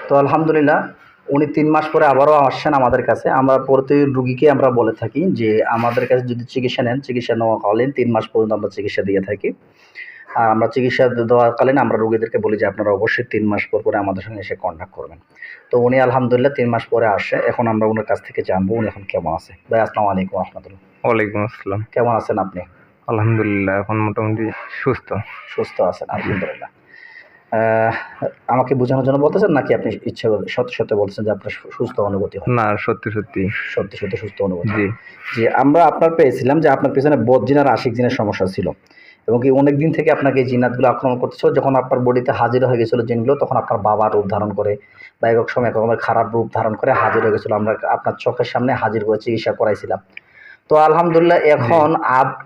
তো আলহামদুলিল্লাহ উনি ৩ মাস পরে আবারও আসছেন আমাদের কাছে। আমরা প্রতি রুগীকে আমরা বলে থাকি যে আমাদের কাছে যদি চিকিৎসা নেন, চিকিৎসা নেওয়াকালীন ৩ মাস পর্যন্ত আমরা চিকিৎসা দিয়ে থাকি। আর আমরা চিকিৎসা দেওয়াকালীন আমরা রোগীদেরকে বলি যে আপনারা অবশ্যই ৩ মাস পরে আমাদের সঙ্গে এসে কন্ট্যাক্ট করবেন। তো উনি আলহামদুলিল্লাহ ৩ মাস পরে আসছে। এখন আমরা উনার কাছ থেকে জানবো উনি এখন কেমন আছে। ভাই আসসালামু আলাইকুম রাহমাতুল্লাহ। ওয়ালাইকুম আসসালাম। কেমন আছেন আপনি? আলহামদুলিল্লাহ এখন মোটামুটি সুস্থ। সুস্থ আছেন আলহামদুলিল্লাহ। আমাকে বোঝানোর জন্য বলতেছেন নাকি আপনি ইচ্ছা করে সত্যি বলতেছেন যে আপনার সুস্থ অনুভূতি হয়? না, সত্যি। সত্যি সুস্থ অনুভূতি। জি। জি, আমরা আপনার পেয়েছিলাম যে আপনার পেছনে বদজিন আর আশিক জিনের সমস্যা ছিল এবং কি অনেক দিন থেকে আপনাকে এই জিন্নাতগুলো আক্রমণ করতেছিল। যখন আপনার বডিতে হাজির হয়ে গেছিল জিনগুলো তখন আপনার বাবার রূপ ধারণ করে বা এক সময় এক রকমের খারাপ রূপ ধারণ করে হাজির হয়ে গেছিল। আমরা আপনার চোখের সামনে হাজির করে চিকিৎসা করাইছিলাম। তো আলহামদুলিল্লাহ এখন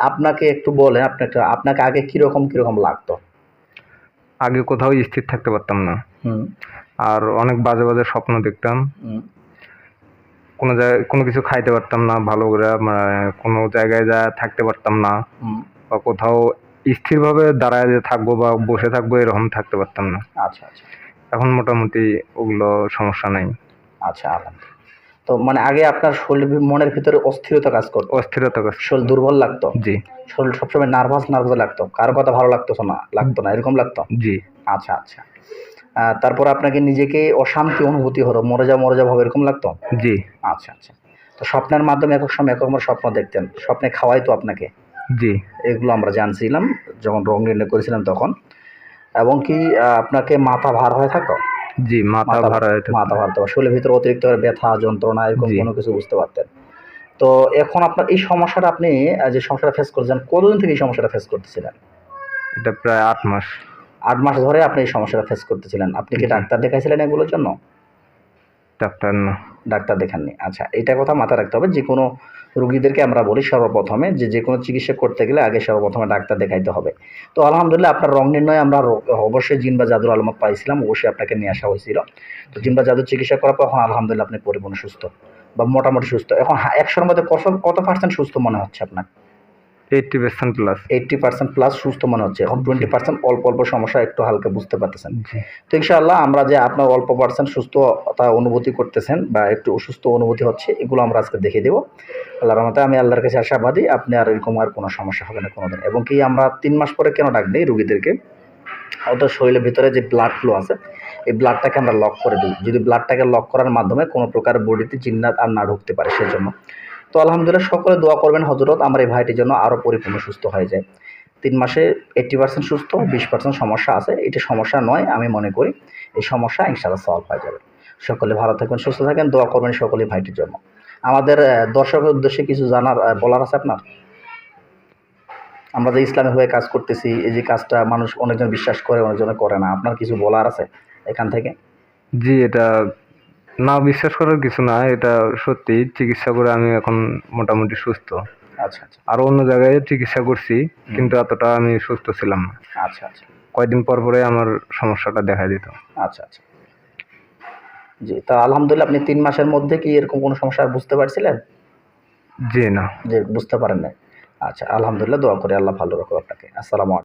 আপনাকে একটু বলেন আপনাকে আগে কিরকম লাগতো? আগে কোথাও স্থির থাকতে পারতাম না। হুম। আর অনেক বাজে স্বপ্ন দেখতাম। কোনো জায়গায় কোনো কিছু খাইতে পারতাম না ভালো করে, কোনো জায়গায় থাকতে পারতাম না বা কোথাও স্থিরভাবে দাঁড়ায় যে থাকবো বা বসে থাকবো এরকম থাকতে পারতাম না। আচ্ছা। এখন মোটামুটি ওগুলো সমস্যা নাই। আচ্ছা আলহামদুলিল্লাহ। তো মানে আগে আপনার মনের ভিতরে অস্থিরতা কাজ করতো? শরীর দুর্বল লাগতো? জি। শরীর সবসময় নার্ভাস লাগতো? কারো কথা ভালো লাগতো না এরকম লাগতো? জি। আচ্ছা। তারপর আপনাকে নিজেকে অশান্তি অনুভূতি হলো, মরে যাওয়া ভাবে এরকম লাগতো? জি। আচ্ছা। তো স্বপ্নের মাধ্যমে এক সময় এক রকমের স্বপ্ন দেখতেন, স্বপ্নে খাওয়াইতো আপনাকে? জি। এগুলো আমরা জানছিলাম যখন রোগ নির্ণয় করেছিলাম তখন। এবং কি আপনাকে মাথা ভার হয়ে থাকতো? জি, মাথা ভার হয়ে থাকতো। মাথা ভার হতো, শরীরের ভিতরে অতিরিক্ত ব্যথা যন্ত্রণা এরকম কোনো কিছু বুঝতে পারতেন? তো এখন আপনার এই সমস্যাটা আপনি যে সমস্যাটা ফেস করছেন, কতদিন থেকে এই সমস্যাটা ফেস করতেছিলেন? এটা প্রায় ৮ মাস। ৮ মাস ধরে আপনি এই সমস্যাটা ফেস করতেছিলেন। আপনি কি ডাক্তার দেখাইছিলেন এগুলোর জন্য? ডাক্তার দেখাননি। আচ্ছা, এইটা কথা মাথায় রাখতে হবে। যেকোনো রোগীদেরকে আমরা বলি সর্বপ্রথমে যেকোনো চিকিৎসা করতে গেলে আগে সর্বপ্রথমে ডাক্তার দেখাইতে হবে। তো আলহামদুলিল্লাহ আপনার রোগ নির্ণয়ে আমরা অবশ্যই জিন বা জাদুর আলামত পাইছিলাম। অবশ্যই আপনাকে নিয়ে আসা হয়েছিল। তো জিন বা জাদুর চিকিৎসা করার পর এখন আলহামদুলিল্লাহ আপনি পরিপূর্ণ সুস্থ বা মোটামুটি সুস্থ। এখন ১০০ এর মধ্যে কত পার্সেন্ট সুস্থ মনে হচ্ছে আপনার? 80% প্লাস। 80% প্লাস সুস্থ মনে হচ্ছে। এখন 20% অল্প সমস্যা একটু হালকা বুঝতে পারতেছেন। জি। তো ইনশাআল্লাহ আমরা যে আপনার অল্প পার্সেন্ট সুস্থতা অনুভূতি করতেছেন বা একটু অসুস্থ অনুভূতি হচ্ছে এগুলো আমরা আজকে দেখিয়ে দেব। আল্লাহর রহমতে আমি আল্লাহর কাছে আশাবাদী আপনি আর এরকম আর কোনো সমস্যা হবে না কোনোদিন। এবং কি আমরা ৩ মাস পরে কেন ডাক দেই রোগীদেরকে? ওদের শরীরের ভিতরে যে ব্লাড ফ্লো আছে এই ব্লাডটাকে আমরা লক করে দিই। যদি ব্লাডটাকে লক করার মাধ্যমে কোনো প্রকার বডিতে জিন্নাত আর না ঢুকতে পারে সেজন্য। তো আলহামদুলিল্লাহ সকলে দোয়া করবেন হযরত আমার এই ভাইটির জন্য আরও পরিপূর্ণ সুস্থ হয়ে যায়। ৩ মাসে 80% সুস্থ, 20% সমস্যা আছে। এটা সমস্যা নয় আমি মনে করি। এই সমস্যা ইনশাআল্লাহ সলভ হয়ে যাবে। সকলে ভালো থাকবেন, সুস্থ থাকেন, দোয়া করবেন সকলেই ভাইটির জন্য। আমাদের দর্শকের উদ্দেশ্যে কিছু বলার আছে আপনার? আমরা যে ইসলামের হয়ে কাজ করতেছি, এই যে কাজটা মানুষ অনেকজন বিশ্বাস করে, অনেকজনে করে না। আপনার কিছু বলার আছে এখান থেকে? জি, এটা না বিশ্বাস করার কিছু না, এটা সত্যি। চিকিৎসা করে আমি এখন মোটামুটি সুস্থ। আচ্ছা। আরো অন্য জায়গায় চিকিৎসা করছি কিন্তু এতটা আমি সুস্থ ছিলাম না। আচ্ছা। কয়েকদিন পরে আমার সমস্যাটা দেখা দিত। আচ্ছা। জি, তা আলহামদুলিল্লাহ আপনি ৩ মাসের মধ্যে কি এরকম কোনো সমস্যা বুঝতে পারছিলেন? জি না। যে বুঝতে পারেন নাই? আচ্ছা, আলহামদুলিল্লাহ দোয়া করি আল্লাহ ভালো রাখুক আপনাকে। আসসালামু আলাইকুম।